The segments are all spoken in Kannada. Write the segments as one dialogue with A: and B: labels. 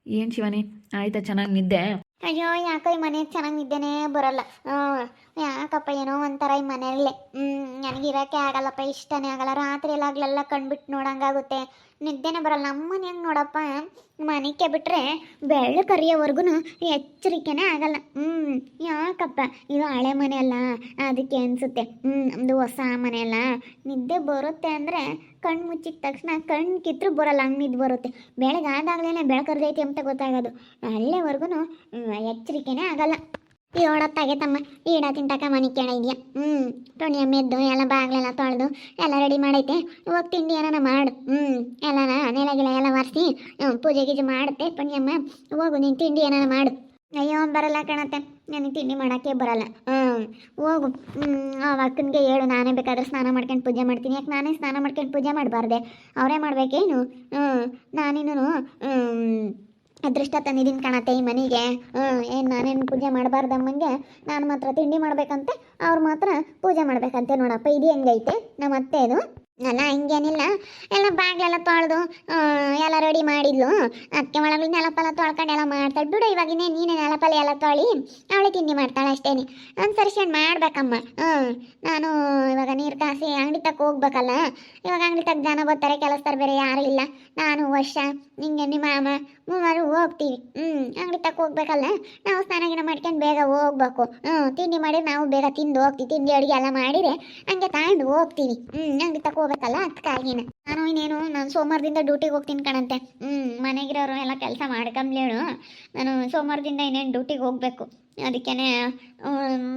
A: ಏನು ಶಿವಾನಿ, ಆಯ್ತಾ ಚೆನ್ನಾಗಿ ನಿದ್ದೆ?
B: ಅಯ್ಯೋ ಯಾಕೋ ಈ ಮನೆಗೆ ಚೆನ್ನಾಗಿ ನಿದ್ದೆನೇ ಬರಲ್ಲ. ಯಾಕಪ್ಪ ಏನೋ ಒಂಥರ ಈ ಮನೆಯಲ್ಲೇ ನನಗಿರೋಕ್ಕೆ ಆಗಲ್ಲಪ್ಪ, ಇಷ್ಟನೇ ಆಗಲ್ಲ. ರಾತ್ರಿ ಎಲ್ಲ ಆಗ್ಲೆಲ್ಲ ಕಣ್ಬಿಟ್ಟು ನೋಡಂಗಾಗುತ್ತೆ, ನಿದ್ದೆನೇ ಬರಲ್ಲ. ನಮ್ಮ ಮನೆಯಂಗೆ ನೋಡಪ್ಪ, ಮನೆಗೆ ಬಿಟ್ಟರೆ ಬೆಳ್ಳು ಕರಿಯೋವರೆಗೂ ಎಚ್ಚರಿಕೆನೇ ಆಗಲ್ಲ. ಯಾಕಪ್ಪ, ಇದು ಹಳೆ ಮನೆ ಅಲ್ಲ, ಅದಕ್ಕೆ ಅನಿಸುತ್ತೆ. ನಮ್ಮದು ಹೊಸ ಮನೆ ಅಲ್ಲ, ನಿದ್ದೆ ಬರುತ್ತೆ ಅಂದರೆ ಕಣ್ಣು ಮುಚ್ಚಿದ ತಕ್ಷಣ ಕಣ್ಣು ಕಿತ್ತರೂ ಬರಲ್ಲ, ಹಂಗೆ ನಿದ್ದೆ ಬರುತ್ತೆ. ಬೆಳಗ್ಗೆ ಆದಾಗಲೇ ಬೆಳಕರ್ದೈತಿ ಅಂತ ಗೊತ್ತಾಗೋದು, ಅಲ್ಲೇವರೆಗೂ ಎಚ್ಚರಿಕೆನೇ ಆಗಲ್ಲ. ಏಳತ್ತಾಗೈತಮ್ಮ, ಈಡ ತಿಂತಕ ಮನೆ ಕೇಳ ಇದೆಯಾ? ಟೊಣಿಯ ಮೆದ್ದು ಎಲ್ಲ ಬಾಗ್ಲೆಲ್ಲ ತೊಳೆದು ಎಲ್ಲ ರೆಡಿ ಮಾಡೈತೆ. ಹೋಗಿ ತಿಂಡಿ ಏನಾನ ಮಾಡು. ಎಲ್ಲನ ನೆಲಗಿಲ ಎಲ್ಲ ಒರೆಸಿ ಪೂಜೆ ಗೀಜೆ ಮಾಡುತ್ತೆ ಪುಣ್ಯಮ್ಮ. ಹೋಗು ನೀನು ತಿಂಡಿ ಏನಾನ ಮಾಡು. ಅಯ್ಯೋ ಬರಲ್ಲ ಕಣತ್ತೆ, ನನಗೆ ತಿಂಡಿ ಮಾಡೋಕ್ಕೆ ಬರಲ್ಲ. ಹೋಗು, ಆ ಅಕ್ಕನಿಗೆ ಹೇಳು, ನಾನೇ ಬೇಕಾದ್ರೆ ಸ್ನಾನ ಮಾಡ್ಕೊಂಡು ಪೂಜೆ ಮಾಡ್ತೀನಿ. ಯಾಕೆ ನಾನೇ ಸ್ನಾನ ಮಾಡ್ಕೊಂಡು ಪೂಜೆ ಮಾಡಬಾರ್ದೆ? ಅವರೇ ಮಾಡಬೇಕೇನು? ನಾನಿನ್ನು ಅದೃಷ್ಟ ತಂದಿದ್ದೀನಿ ಕಣತ್ತೆ ಈ ಮನೆಗೆ. ಏನು ನಾನೇನು ಪೂಜೆ ಮಾಡಬಾರ್ದಮ್ಮಂಗೆ ನಾನು ಮಾತ್ರ ತಿಂಡಿ ಮಾಡ್ಬೇಕಂತೆ, ಅವ್ರು ಮಾತ್ರ ಪೂಜೆ ಮಾಡ್ಬೇಕಂತೆ. ನೋಡಪ್ಪ ಇದು ಹೆಂಗೈತೆ ನಮ್ಮ ಅತ್ತೆ ಇದು. ಅಲ್ಲ ಹಿಂಗೇನಿಲ್ಲ, ಎಲ್ಲ ಬಾಗ್ಲೆಲ್ಲ ತೊಳೆದು ಎಲ್ಲ ರೆಡಿ ಮಾಡಿದ್ಲು. ಅದಕ್ಕೆ ಒಳಗೆ ನೆಲಪಲ್ಲ ತೊಳ್ಕೊಂಡು ಎಲ್ಲ ಮಾಡ್ತಾಳೆ ಬಿಡು. ಇವಾಗಿನೇ ನೀನೇ ನೆಲಪಲ್ಲ ಎಲ್ಲ ತೊಳಿ ಅವಳೆ ತಿಂಡಿ ಮಾಡ್ತಾಳೆ ಅಷ್ಟೇನೆ. ಅನ್ಸರ್ಸ್ಕೊಂಡು ಮಾಡ್ಬೇಕಮ್ಮ. ನಾನು ಇವಾಗ ನೀರು ಕಾಸಿ ಅಂಗಡಿ ತಕ್ಕ ಹೋಗ್ಬೇಕಲ್ಲ. ಇವಾಗ ಅಂಗಡಿ ತಕ್ಕ ಜನ ಬರ್ತಾರೆ, ಕೆಲಸದಾರ ಬೇರೆ ಯಾರು ಇಲ್ಲ. ನಾನು ವರ್ಷ ನಿಂಗೆ ನಿಮ್ಮ ಮಾಮ ಮೂವರು ಹೋಗ್ತೀವಿ. ಅಂಗಡಿ ತಕ್ಕ ಹೋಗ್ಬೇಕಲ್ಲ, ನಾವು ಸ್ನಾನ ಮಾಡ್ಕೊಂಡು ಬೇಗ ಹೋಗ್ಬೇಕು. ತಿಂಡಿ ಮಾಡಿ ನಾವು ಬೇಗ ತಿಂದು ಹೋಗ್ತೀವಿ. ತಿಂಡಿ ಅಡುಗೆ ಎಲ್ಲ ಮಾಡಿದ್ರೆ ಹಂಗೆ ತಗೊಂಡು ಹೋಗ್ತೀವಿ. ಅಂಗಡಿ ತಕ್ಕ ಹೋಗ್ಬೇಕಲ್ಲ, ಅದಕ್ಕಾಗಿನ ನಾನು ಸೋಮವಾರದಿಂದ ಡ್ಯೂಟಿಗೆ ಹೋಗ್ತೀನಿ ಕಣಂತೆ. ಮನೆಗಿರೋರು ಎಲ್ಲ ಕೆಲಸ ಮಾಡ್ಕೊಂಬ್ಲೇಳು. ನಾನು ಸೋಮವಾರದಿಂದ ಇನ್ನೇನು ಡ್ಯೂಟಿಗೆ ಹೋಗಬೇಕು. ಅದಕ್ಕೇ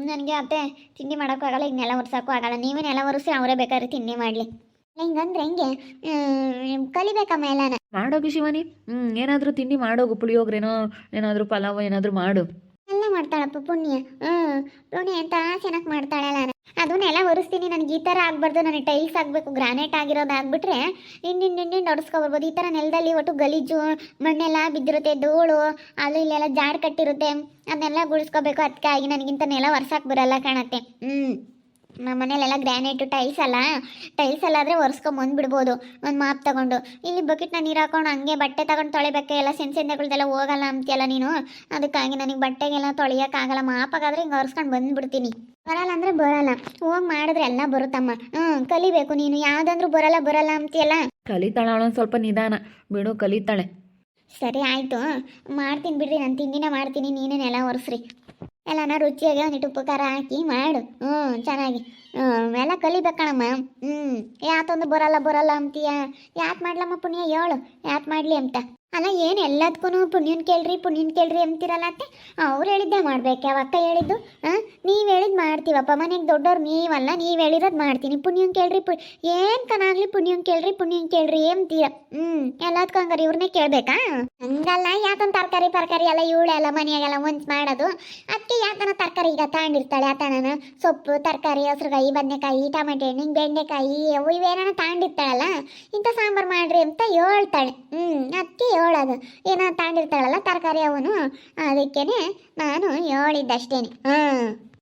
B: ನನಗೆ ಅತ್ತೆ ತಿಂಡಿ ಮಾಡೋಕ್ಕೂ ಆಗಲ್ಲ, ಈಗ ನೆಲ ಒರೆಸೋಕ್ಕೂ ಆಗಲ್ಲ. ನೀವೇ ನೆಲ ಒರೆಸಿ ಅವರೇ ಬೇಕಾದ್ರೆ ತಿಂಡಿ ಮಾಡಲಿ. ಹಿಂಗಂದ್ರೆ ಹೆಂಗೆ? ಕಲಿಬೇಕಮ್ಮ ಎಲ್ಲನ.
A: ಮಾಡೋಗು ಶಿವಾನಿ, ಏನಾದರೂ ತಿಂಡಿ ಮಾಡೋಗು. ಪುಳಿಯೋಗ್ರೇನೋ ಏನಾದರೂ ಪಲಾವ್ ಏನಾದರೂ ಮಾಡು.
B: ಎಲ್ಲ ಮಾಡ್ತಾಳಪ್ಪ ಪುಣ್ಯ. ಪುಣ್ಯ ಅಂತ ಚೆನ್ನಾಗಿ ಮಾಡ್ತಾಳಲ್ಲ. ಅದನ್ನೆಲ್ಲ ಒರೆಸ್ತೀನಿ. ನನಗೆ ಈ ಥರ ಆಗಬಾರ್ದು, ನನಗೆ ಟೈಲ್ಸ್ ಆಗಬೇಕು, ಗ್ರಾನೈಟ್ ಆಗಿರೋದು ಆಗಿಬಿಟ್ರೆ ಹಿಂಡಿಂಡು ಹೊಡೆಸ್ಕೊಬರ್ಬೋದು. ಈ ಥರ ನೆಲದಲ್ಲಿ ಒಟ್ಟು ಗಲೀಜು ಮಣ್ಣೆಲ್ಲ ಬಿದ್ದಿರುತ್ತೆ, ಧೂಳು ಅಲ್ಲಿ ಇಲ್ಲೆಲ್ಲ ಜಾಡ್ ಕಟ್ಟಿರುತ್ತೆ, ಅದನ್ನೆಲ್ಲ ಗುಡಿಸ್ಕೋಬೇಕು. ಅದಕ್ಕಾಗಿ ನನಗಿಂತ ನೆಲ ಒರ್ಸಕ್ಕೆ ಬರಲ್ಲ ಕಾಣತ್ತೆ. ನಮ್ಮ ಮನೇಲೆಲ್ಲ ಗ್ರಾನೈಟು ಟೈಲ್ಸ್ ಅಲ್ಲಾದರೆ ಒರೆಸ್ಕೊಂಬಂದ್ಬಿಡ್ಬೋದು ಒಂದು ಮಾಪ್ ತಗೊಂಡು. ಇಲ್ಲಿ ಬಕೆಟ್ನ ನೀರು ಹಾಕೊಂಡು ಹಂಗೆ ಬಟ್ಟೆ ತಗೊಂಡು ತೊಳಿಬೇಕು. ಎಲ್ಲ ಸೆನ್ಸೆಂದೆಗಳ್ದೆಲ್ಲ ಹೋಗಲ್ಲ ಅಂತೀಯಲ್ಲ ನೀನು, ಅದಕ್ಕಾಗಿ ನನಗೆ ಬಟ್ಟೆಗೆಲ್ಲ ತೊಳಿಯೋಕ್ಕಾಗಲ್ಲ. ಮಾಪಾಗಾದರೆ ಹಿಂಗೆ ಒರೆಸ್ಕೊಂಡು ಬಂದುಬಿಡ್ತೀನಿ. ಬರಲ್ಲ ಅಂದರೆ ಬರಲ್ಲ, ಹೋಗಿ ಮಾಡಿದ್ರೆ ಎಲ್ಲ ಬರುತ್ತಮ್ಮ. ಕಲಿಬೇಕು. ನೀನು ಯಾವುದಂದ್ರೂ ಬರಲ್ಲ ಅಂತೀಯಲ್ಲ.
A: ಕಲಿತಾಳೆ ಅವಳೊಂದು ಸ್ವಲ್ಪ ನಿಧಾನ ಬಿಡು, ಕಲಿತಾಳೆ.
B: ಸರಿ ಆಯಿತು, ಮಾಡ್ತೀನಿ ಬಿಡ್ರಿ. ನಾನು ತಿಂಡಿನ ಮಾಡ್ತೀನಿ, ನೀನೇನೆಲ್ಲ ಒರೆಸ್ರಿ. ಎಲ್ಲನ ರುಚಿಯಾಗಿ ಒಂದಿಟ್ಟು ಉಪ್ಪು ಖಾರ ಹಾಕಿ ಮಾಡು. ಚೆನ್ನಾಗಿ ಎಲ್ಲ ಕಲಿಬೇಕಣಮ್ಮ. ಯಾತೊಂದು ಬರಲ್ಲ ಅಂತೀಯ? ಯಾಕೆ ಮಾಡ್ಲಮ್ಮ ಪುಣ್ಯ ಹೇಳು, ಯಾಕೆ ಮಾಡಲಿ ಅಂತ. ಅಲ್ಲ ಏನು ಎಲ್ಲದಕ್ಕೂ ಪುಣ್ಯನ್ ಕೇಳ್ರಿ ಅಂತೀರಲ್ಲ ಅತ್ತೆ. ಅವ್ರು ಹೇಳಿದ್ದೆ ಮಾಡ್ಬೇಕು, ಯಾವ ಅಕ್ಕ ಹೇಳಿದ್ದು? ನೀವು ಹೇಳಿದ್ದು ಮಾಡ್ತೀವಪ್ಪ, ಮನೆಗೆ ದೊಡ್ಡವ್ರು ನೀವಲ್ಲ, ನೀವು ಹೇಳಿರೋದು ಮಾಡ್ತೀನಿ. ಪುಣ್ಯನ್ ಕೇಳ್ರಿ ಏನು ಕನಾಗ್ಲಿ ಪುಣ್ಯನ್ ಕೇಳ್ರಿ ಅಂತೀರ. ಎಲ್ಲದಕ್ಕೂ ಹಂಗಾರೆ ಇವ್ರನ್ನೇ ಕೇಳಬೇಕಾ? ಹಂಗಲ್ಲ, ಯಾಕಂತ ತರಕಾರಿ ಎಲ್ಲ ಇವಳೆಲ್ಲ ಮನೆಯಾಗೆಲ್ಲ ಒಂಚ್ ಮಾಡೋದು. ಅದಕ್ಕೆ ಯಾಕನ ತರಕಾರಿ ಈಗ ತಗೊಂಡಿರ್ತಾಳೆ ಆತನ ಸೊಪ್ಪು, ತರಕಾರಿ, ಹಸ್ರುಗಾಯಿ, ಬದನೆಕಾಯಿ, ಟೊಮೆಟೆ ಹಣ್ಣು, ಬೆಂಡೆಕಾಯಿ ಅವು ಇವೇನ ತಗೊಂಡಿರ್ತಾಳಲ್ಲ, ಇಂಥ ಸಾಂಬಾರು ಮಾಡ್ರಿ ಅಂತ ಹೇಳ್ತಾಳೆ. ಅದಕ್ಕೆ ಹೇಳೋದು, ಏನೋ ತಗೊಂಡಿರ್ತಾಳಲ್ಲ ತರಕಾರಿ ಅವನು, ಅದಕ್ಕೇನೆ ನಾನು ಹೇಳಿದ್ದಷ್ಟೇನೆ.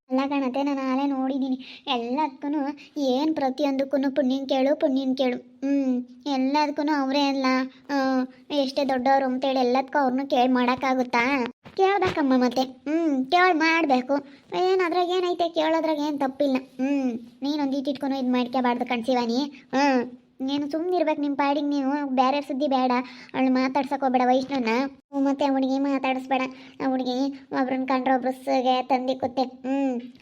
B: ಅಲ್ಲ ಕಣತೆ, ನಾನು ನಾಳೆ ನೋಡಿದ್ದೀನಿ ಎಲ್ಲದಕ್ಕೂ. ಏನು ಪ್ರತಿಯೊಂದಕ್ಕೂ ಪುಣ್ಯನ್ ಕೇಳು. ಎಲ್ಲದಕ್ಕೂ ಅವರೇ ಅಲ್ಲ, ಎಷ್ಟೇ ದೊಡ್ಡವರು ಅಂತೇಳಿ ಎಲ್ಲದಕ್ಕೂ ಅವ್ರನ್ನೂ ಕೇಳಿ ಮಾಡೋಕ್ಕಾಗುತ್ತಾ? ಕೇಳ್ಬೇಕಮ್ಮ. ಮತ್ತೆ ಕೇಳಿ ಮಾಡಬೇಕು. ಏನಾದ್ರಾಗ ಏನೈತೆ, ಕೇಳೋದ್ರಾಗ ಏನು ತಪ್ಪಿಲ್ಲ. ನೀನೊಂದು ಇಟ್ಟಿಟ್ಕೊಂಡು ಇದು ಮಾಡ್ಕೋಬಾರ್ದು ಕಣ್ಸಿವಾನಿ. ನೀನು ಸುಮ್ಮನಿರ್ಬೇಕು ನಿಮ್ಮ ಪಾಡಿಗೆ. ನೀನು ಬೇರೆ ಸುದ್ದಿ ಬೇಡ, ಅವಳು ಮಾತಾಡ್ಸಕ್ಕೆ ಹೋಗ್ಬೇಡ ವೈಷ್ಣವನ್ನ. ಮತ್ತೆ ಆ ಹುಡುಗಿ ಮಾತಾಡಿಸ್ಬೇಡ. ಆ ಹುಡುಗಿ ಒಬ್ರನ್ನ ಕಂಡ್ರೆ ಒಬ್ರಿಗೆ ತಂದಿಕ್ಕುತ್ತೆ.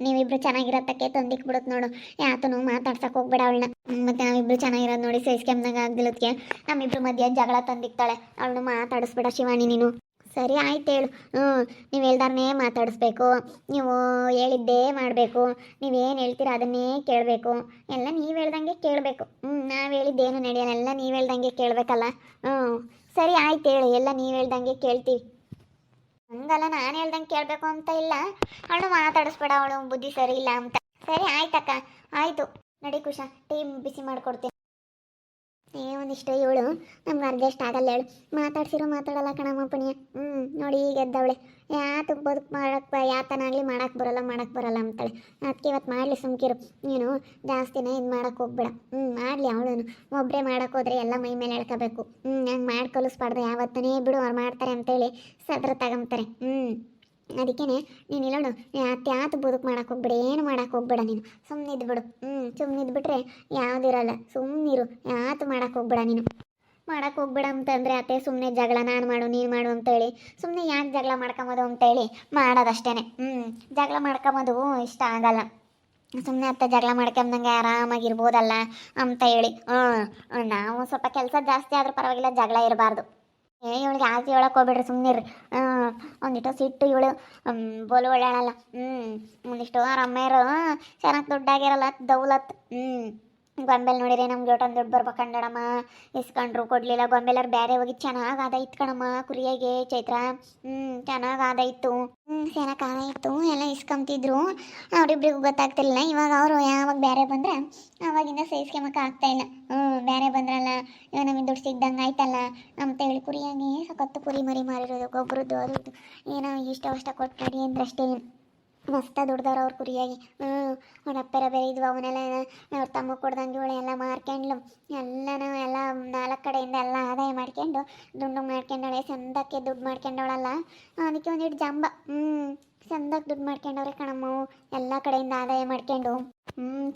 B: ನೀವಿಬ್ರು ಚೆನ್ನಾಗಿರತ್ತಕ್ಕೆ ತಂದಿಕ್ಬಿಡುತ್ತೆ ನೋಡು. ಯಾತನು ಮಾತಾಡ್ಸಕ್ಕೆ ಹೋಗ್ಬೇಡ ಅವಳನ್ನ. ಮತ್ತೆ ನಾವಿಬ್ರು ಚೆನ್ನಾಗಿರೋದು ನೋಡಿ ಸೈಸ್ಕೆಮ್ನಾಗ ಆಗ್ದಿಲ್ಲದಕ್ಕೆ ನಮ್ಮಿಬ್ರು ಮಧ್ಯ ಜಗಳ ತಂದಿಕ್ತಾಳೆ. ಅವಳನ್ನ ಮಾತಾಡಿಸ್ಬೇಡ ಶಿವಾನಿ ನೀನು. ಸರಿ ಆಯ್ತು ಹೇಳು. ನೀವು ಹೇಳ್ದಾರನೇ ಮಾತಾಡಿಸ್ಬೇಕು, ನೀವು ಹೇಳಿದ್ದೇ ಮಾಡಬೇಕು, ನೀವೇನು ಹೇಳ್ತೀರ ಅದನ್ನೇ ಕೇಳಬೇಕು. ಎಲ್ಲ ನೀವು ಹೇಳ್ದಂಗೆ ಕೇಳಬೇಕು. ನಾವು ಹೇಳಿದ್ದೇನು ನಡೆಯಲ್ಲ, ಎಲ್ಲ ನೀವು ಹೇಳ್ದಂಗೆ ಕೇಳಬೇಕಲ್ಲ. ಸರಿ ಆಯ್ತು ಹೇಳು, ಎಲ್ಲ ನೀವು ಹೇಳ್ದಂಗೆ ಕೇಳ್ತೀವಿ. ಹಂಗಲ್ಲ, ನಾನು ಹೇಳ್ದಂಗೆ ಕೇಳಬೇಕು ಅಂತ ಇಲ್ಲ. ಅವಳು ಮಾತಾಡಿಸ್ಬೇಡ, ಅವಳು ಬುದ್ಧಿ ಸರಿ ಇಲ್ಲ ಅಂತ. ಸರಿ ಆಯ್ತಕ್ಕ, ಆಯಿತು ನಡಿ ಕುಶ, ಟೀ ಬಿಸಿ ಮಾಡಿಕೊಡ್ತೀನಿ. ಒಂದಿಷ್ಟು ಇವಳು ನಮ್ಗೆ ಅಡ್ಜಸ್ಟ್ ಆಗಲ್ಲ ಹೇಳು. ಮಾತಾಡ್ಸಿರೋ ಮಾತಾಡಲ್ಲ ಕಣಮ್ಮ ಪುಣ್ಯ. ನೋಡಿ ಈಗ ಎದ್ದವಳೆ. ಯಾತು ಬದುಕು ಮಾಡಕ್ಕೆ ಯಾತನಾಗಲಿ ಮಾಡಕ್ಕೆ ಬರಲ್ಲ ಅಂತಾಳೆ. ಅದಕ್ಕೆ ಇವತ್ತು ಮಾಡಲಿ ಸುಮ್ಕಿರು. ನೀನು ಜಾಸ್ತಿನೇ ಇದು ಮಾಡಕ್ಕೆ ಹೋಗ್ಬೇಡ. ಮಾಡಲಿ ಅವಳು. ಒಬ್ಬರೇ ಮಾಡಕ್ಕೆ ಹೋದ್ರೆ ಎಲ್ಲ ಮೈ ಮೇಲೆ ಎಳ್ಕೋಬೇಕು. ಹಂಗೆ ಮಾಡಿ ಕಲಿಸ್ಬಾರ್ದು ಯಾವತ್ತನೇ. ಬಿಡು ಅವ್ರು ಮಾಡ್ತಾರೆ ಅಂತೇಳಿ ಸದ್ರ ತಗೊಂತಾರೆ. ಅದಕ್ಕೇ ನೀನು ಇಲ್ಲೋಡು, ಯಾತು ಬದುಕು ಮಾಡಕ್ಕೆ ಹೋಗ್ಬೇಡ, ಏನು ಮಾಡಕ್ಕೆ ಹೋಗ್ಬೇಡ ನೀನು. ಸುಮ್ಮನೆ ಇದ್ಬಿಡು. ಸುಮ್ಮನೆ ಇದ್ಬಿಟ್ರೆ ಯಾವುದಿರಲ್ಲ. ಸುಮ್ಮನಿರು, ಯಾತು ಮಾಡಕ್ಕೆ ಹೋಗ್ಬೇಡ ನೀನು. ಮಾಡಕ್ಕೆ ಹೋಗ್ಬೇಡ ಅಂತಂದರೆ ಅತ್ತೆ ಸುಮ್ಮನೆ ಜಗಳ ನಾನು ಮಾಡು ನೀನು ಮಾಡು ಅಂತೇಳಿ ಸುಮ್ಮನೆ ಯಾಕೆ ಜಗಳ ಮಾಡ್ಕೊಂಬೋದು ಅಂತೇಳಿ ಮಾಡೋದಷ್ಟೇ. ಜಗಳ ಮಾಡ್ಕೊಂಬೋದು ಇಷ್ಟ ಆಗಲ್ಲ. ಸುಮ್ಮನೆ ಅತ್ತೆ ಜಗಳ ಮಾಡ್ಕೊಂಬಂಗೆ ಆರಾಮಾಗಿರ್ಬೋದಲ್ಲ ಅಂತ ಹೇಳಿ ನಾವು ಸ್ವಲ್ಪ ಕೆಲಸ ಜಾಸ್ತಿ ಆದರೂ ಪರವಾಗಿಲ್ಲ, ಜಗಳ ಇರಬಾರ್ದು. ಇವಳಿಗೆ ಆಸೆ ಹೇಳಕ್ಕೆ ಹೋಗ್ಬೇಡ್ರಿ, ಸುಮ್ಮನಿರ್ರಿ. ಒಂದಿಷ್ಟು ಸಿಟ್ಟು ಇವಳು ಬೋಲು ಒಳ್ಳೆಯಲ್ಲ. ಒಂದಿಷ್ಟು ರಮ್ಮೆಯರು ಚೆನ್ನಾಗಿ ದುಡ್ಡಾಗಿರಲ್ಲ, ದೌಲತ್. ಗೊಂಬೆಲ್ ನೋಡಿರಿ ನಮ್ಗೆ ಒಟ್ಟೊಂದು ದುಡ್ಡು ಬರ್ಬೇಕಂಡಮ್ಮ. ಇಸ್ಕೊಂಡ್ರು ಕೊಡಲಿಲ್ಲ. ಗೊಂಬೆಲ್ಲರು ಬೇರೆ ಹೋಗಿ ಚೆನ್ನಾಗಿ ಆದಾಯಿತ್ತು ಕಣಮ್ಮ ಕುರಿಯಾಗೆ ಚೈತ್ರ. ಚೆನ್ನಾಗಿ ಆದಾಯಿತ್ತು. ಚೆನ್ನಾಗಿ ಆದಾಯಿತ್ತು. ಎಲ್ಲ ಇಸ್ಕೊಂತಿದ್ರು. ಅವರಿಬ್ರಿಗೂ ಗೊತ್ತಾಗ್ತಿಲ್ಲ. ಇವಾಗ ಅವರು ಯಾವಾಗ ಬೇರೆ ಬಂದರೆ ಆವಾಗಿಂದ ಸಹಿಸ್ಕೊಂಬಕ್ಕೆ ಆಗ್ತಾಯಿಲ್ಲ. ಬೇರೆ ಬಂದ್ರಲ್ಲ, ಇವಾಗ ನಮಗೆ ದುಡ್ಡು ಸಿಗ್ದಂಗೆ ಆಯ್ತಲ್ಲ ಅಂತ ಹೇಳಿ ಕುರಿಯಾಗಿ ಸಖತ್ತು ಕುರಿ ಮರಿ ಮಾರಿರೋದು, ಗೊಬ್ಬರದ್ದು ಅದು ಏನೋ ಇಷ್ಟ ಕೊಟ್ಟು ನಡಿ ಅಂದ್ರೆ ಅಷ್ಟೇ. ಮಸ್ತ ದುಡ್ದವ್ರು ಅವ್ರು ಕುರಿಯಾಗಿ. ಅವ್ರ ಅಪ್ಪರ ಬೇರೆ ಇದ್ವು, ಅವನ್ನೆಲ್ಲ ಅವ್ರ ತಮ್ಮ ಕೊಡ್ದಂಗೆ ಇವಳು ಎಲ್ಲ ಮಾರ್ಕೊಂಡ್ಲು. ಎಲ್ಲನೂ ಎಲ್ಲ 4 ಕಡೆಯಿಂದ ಎಲ್ಲ ಆದಾಯ ಮಾಡ್ಕೊಂಡು ದುಡ್ಡು ಮಾಡ್ಕೊಂಡವಳೆ. ಚಂದಕ್ಕೆ ದುಡ್ಡು ಮಾಡ್ಕೊಂಡವಳಲ್ಲ, ಅದಕ್ಕೆ ಒಂದಿಟ್ಟು ಜಂಬ. ಚಂದಕ್ಕೆ ದುಡ್ಡು ಮಾಡ್ಕೊಂಡವ್ರೆ ಕಣಮ್ಮ. ಎಲ್ಲ ಕಡೆಯಿಂದ ಆದಾಯ ಮಾಡ್ಕೊಂಡು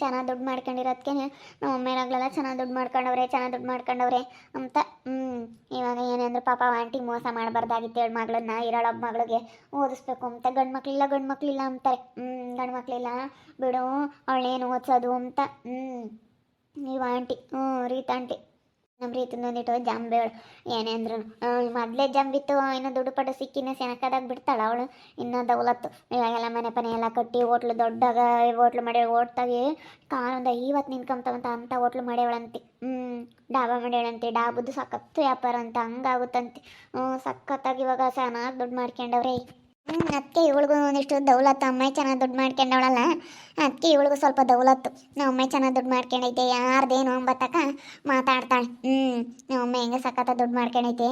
B: ಚೆನ್ನಾಗಿ ದುಡ್ಡು ಮಾಡ್ಕೊಂಡಿರೋದಕ್ಕೆ ನಮ್ಮ ಅಮ್ಮೇನಾಗ್ಲೆಲ್ಲ ಚೆನ್ನಾಗಿ ದುಡ್ಡು ಮಾಡ್ಕೊಂಡವ್ರೆ ಅಂತ. ಇವಾಗ ಏನೆಂದ್ರೆ ಪಾಪ ಆಂಟಿ ಮೋಸ ಮಾಡಬಾರ್ದಾಗಿತ್ತು. 2 ಮಗಳನ್ನ ಇರೋಳೊಬ್ಬ ಮಗಳಿಗೆ ಓದಿಸ್ಬೇಕು ಅಂತ. ಗಂಡು ಮಕ್ಕಳಿಲ್ಲ ಅಂತಾರೆ. ಗಂಡು ಮಕ್ಕಳಿಲ್ಲ ಬಿಡು ಅವಳೇನು ಓದಿಸೋದು ಅಂತ. ನೀವು ಆಂಟಿ ರೀತಾ ಆಂಟಿ ನಮ್ಮ ರೀತಿಂದೊಂದಿಟ್ಟು ಜಂಬೇಳು ಏನೇ ಅಂದ್ರು ಮೊದಲೇ ಜಂಬಿತ್ತು. ಇನ್ನೂ ದುಡ್ಡು ಪಟ್ಟು ಸಿಕ್ಕಿನ ಸೆನಕದಾಗ ಬಿಡ್ತಾಳೆ ಅವಳು. ಇನ್ನೂ ದೌಲತ್ತು. ಇವಾಗೆಲ್ಲ ಮನೆ ಪನೆ ಎಲ್ಲ ಕಟ್ಟಿ ಹೋಟ್ಲು ದೊಡ್ಡಾಗ ಹೋಟ್ಲು ಮಾಡಿ ಓಟ್ತಾಗಿ ಕಾಲೊಂದು 50 ನಿನ್ಕೊಂತವಂತ ಅಂತ ಹೋಟ್ಲು ಮಾಡ್ಯವಳಂತೆ. ಡಾಬಾ ಮಾಡ್ಯವಳಂತೆ. ಡಾಬದ್ದು ಸಖತ್ತು ವ್ಯಾಪಾರ ಅಂತ ಹಂಗಾಗುತ್ತಂತೆ. ಸಖತ್ತಾಗಿ ಇವಾಗ ಚೆನ್ನಾಗಿ ದುಡ್ಡು ಮಾಡ್ಕೊಂಡವ್ರೆ. ಅದಕ್ಕೆ ಇವಳಿಗೂ ಒಂದಿಷ್ಟು ದೌಲತ್ತು. ಅಮ್ಮಾಯಿ ಚೆನ್ನಾಗಿ ದುಡ್ಡು ಮಾಡ್ಕೊಂಡವಳಲ್ಲ, ಅದಕ್ಕೆ ಇವಳಿಗೂ ಸ್ವಲ್ಪ ದೌಲತ್ತು. ನಮ್ಮ ಅಮ್ಮಾಯಿ ಚೆನ್ನಾಗಿ ದುಡ್ಡು ಮಾಡ್ಕೊಂಡೈತೆ. ಯಾರ್ದೇನು ಅಂಬತ್ತಕ ಮಾತಾಡ್ತಾಳೆ. ನಮ್ಮ ಅಮ್ಮ ಹೆಂಗೆ ಸಖತ್ತ ದುಡ್ಡು ಮಾಡ್ಕೊಂಡೈತೆ,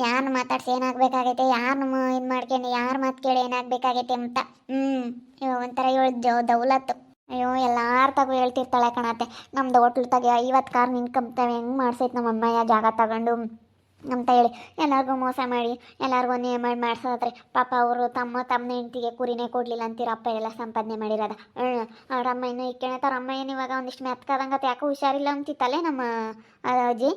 B: ಯಾರನ್ನ ಮಾತಾಡ್ಸಿ ಏನಾಗಬೇಕಾಗೈತೆ, ಯಾರನ್ನ ಇದು ಮಾಡ್ಕೊಂಡು ಯಾರು ಮಾತು ಕೇಳಿ ಏನಾಗಬೇಕಾಗೈತೆ ಅಂತ. ಇವಾಗ ಒಂಥರ ಇವಳು ದೌಲತ್ತು. ಅಯ್ಯೋ ಎಲ್ಲಾರ ತಗೋ ಹೇಳ್ತಿರ್ತಾಳೆ ಕಣತ್ತೆ. ನಮ್ದು ಹೋಟ್ಲು ತಗ 50 ಕಾರ್ ನಿನ್ಕೊಂತವೆ, ಹೆಂಗೆ ಮಾಡ್ಸೈತೆ ನಮ್ಮ ಅಮ್ಮಯ್ಯ ಜಾಗ ತಗೊಂಡು ಅಂತ ಹೇಳಿ ಎಲ್ಲರಿಗೂ ಮೋಸ ಮಾಡಿ ಎಲ್ಲರಿಗೂ ನೇಮ್ ಮಾಡಿ ಮಾಡ್ಸೋದ್ರೆ. ಪಾಪ ಅವರು ತಮ್ಮ ಹೆಂಡತಿಗೆ ಕುರಿನೇ ಕೊಡಲಿಲ್ಲ ಅಂತೀರ. ಅಪ್ಪ ಎಲ್ಲ ಸಂಪಾದನೆ ಮಾಡಿರೋದ. ಅವ್ರ ಅಮ್ಮ ಇನ್ನೂ ಇಕ್ಕೇನತ್ತ. ಅವ್ರ ಅಮ್ಮ ಏನು ಇವಾಗ ಒಂದಿಷ್ಟು ಮೆತ್ಕದಂಗತ್ತೆ. ಯಾಕೋ ಹುಷಾರಿಲ್ಲ ಅಂತಿತ್ತಲ್ಲೇ ನಮ್ಮ ಅಜ್ಜಿ.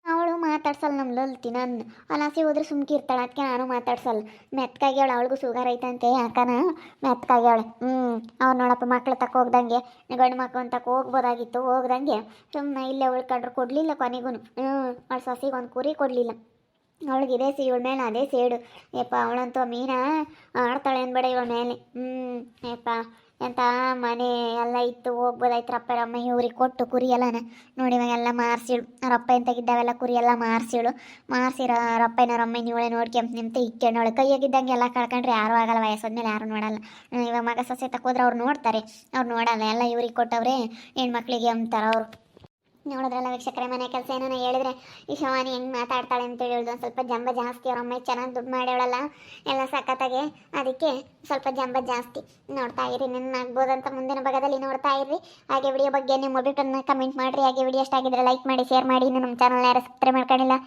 B: ಅವಳು ಮಾತಾಡ್ಸಲ್ಲ ನಮ್ಮ ಲಲ್ತಿ. ನಾನು ಅಲಾಸಿ ಹೋದ್ರೆ ಸುಮ್ಕಿರ್ತಾಳೆ. ಅದಕ್ಕೆ ನಾನು ಮಾತಾಡ್ಸಲ್ಲ. ಮೆತ್ಕಾಗ್ಯವಳು. ಅವಳಿಗೂ ಶುಗರ್ ಐತಂತೆ ಯಾಕನ ಮೆತ್ಕಾಗ್ಯವಳೆ. ಅವ್ರು ನೋಡಪ್ಪ ಮಕ್ಳು ತಕ್ಕ ಹೋಗ್ದಂಗೆ ಗಂಡು ಮಕ್ಳು ತಕ್ಕ ಹೋಗ್ಬೋದಾಗಿತ್ತು. ಹೋಗ್ದಂಗೆ ಸುಮ್ಮನೆ ಇಲ್ಲೇ ಉಳ್ಕೊಂಡ್ರು. ಕೊಡಲಿಲ್ಲ ಕೊನೆಗೂ. ಅವಳು ಸೊಸಿಗೆ ಒಂದು ಕುರಿ ಕೊಡಲಿಲ್ಲ. ಅವಳಿಗೆ ಇದೇ ಇವಳ ಮೇಲೆ ಅದೇ ಸೇಡು. ಯಪ್ಪ ಅವಳಂತೂ ಮೀನಾ ಆಡ್ತಾಳೆ ಅನ್ಬೇಡ ಇವಳ ಮೇಲೆ. ಯಪ್ಪ ಎಂತ ಮನೆ ಎಲ್ಲ ಇತ್ತು, ಹೋಗ್ಬೋದಾಯ್ತು. ರಪ್ಪರಮ್ಮ ಇವ್ರಿಗೆ ಕೊಟ್ಟು ಕುರಿ ಎಲ್ಲನ ನೋಡಿ ಇವಾಗೆಲ್ಲ ಮಾರ್ಸಿಳು. ರಪ್ಪ ಎಂತಾಗಿದ್ದಾವೆಲ್ಲ ಕುರಿ ಎಲ್ಲ ಮಾರ್ಸಿಳು. ಮಾರ್ಸಿರ ರಪ್ಪನವ್ರಮ್ಮ ಇವಳೆ ನೋಡ್ಕೊಂತ ನಿಂತ ಇಕ್ಕೊಂಡವಳು. ಕೈಯಾಗಿದ್ದಂಗೆ ಎಲ್ಲ ಕಳ್ಕೊಂಡ್ರೆ ಯಾರೂ ಆಗಲ್ಲ. ವಯಸ್ಸಾದ್ಮೇಲೆ ಯಾರೂ ನೋಡಲ್ಲ. ಇವಾಗ ಮಗ ಸೊಸೆ ತಕ್ಕೋದ್ರೆ ಅವ್ರು ನೋಡ್ತಾರೆ, ಅವ್ರು ನೋಡಲ್ಲ. ಎಲ್ಲ ಇವ್ರಿಗೆ ಕೊಟ್ಟವ್ರೆ ಹೆಣ್ಮಕ್ಳಿಗೆ ಅಂತಾರೆ ಅವರು. ನೋಡಿದ್ರಲ್ಲ ವೀಕ್ಷಕರೇ, ಮನೆ ಕೆಲಸ ಏನೋ ಹೇಳಿದ್ರೆ ಈ ಶವಾನಿ ಹೆಂಗೆ ಮಾತಾಡ್ತಾಳೆ ಅಂತೇಳಿ ಹೇಳ್ದು. ಒಂದು ಸ್ವಲ್ಪ ಜಂಬ ಜಾಸ್ತಿ. ಅವ್ರ ಅಮ್ಮ ಚೆನ್ನಾಗಿ ದುಡ್ಡು ಮಾಡ್ಯವಳಲ್ಲ ಎಲ್ಲ ಸಖತ್ತಾಗೆ, ಅದಕ್ಕೆ ಸ್ವಲ್ಪ ಜಂಬ ಜಾಸ್ತಿ. ನೋಡ್ತಾ ಇರಿ, ಆಗ್ಬೋದಂತ ಮುಂದಿನ ಭಾಗದಲ್ಲಿ ನೋಡ್ತಾ ಇರ್ರಿ. ಹಾಗೆ ವಿಡಿಯೋ ಬಗ್ಗೆ ನಿಮ್ಮ ಅಭಿಪ್ರಾಯನ ಕಮೆಂಟ್ ಮಾಡಿರಿ. ಹಾಗೆ ವಿಡಿಯೋ ಇಷ್ಟ ಆಗಿದ್ರೆ ಲೈಕ್ ಮಾಡಿ, ಶೇರ್ ಮಾಡಿ. ಇನ್ನು ನಮ್ಮ ಚಾನಲ್ ಯಾರು ಸಬ್ಸ್ಕ್ರೈಬ್ ಮಾಡ್ಕೊಂಡಿಲ್ಲ,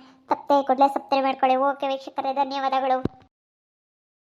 B: ಸಬ್ಸ್ಕ್ರೈಬ್ ಮಾಡ್ಕೊಳ್ಳಿ. ಓಕೆ ವೀಕ್ಷಕರೇ, ಧನ್ಯವಾದಗಳು.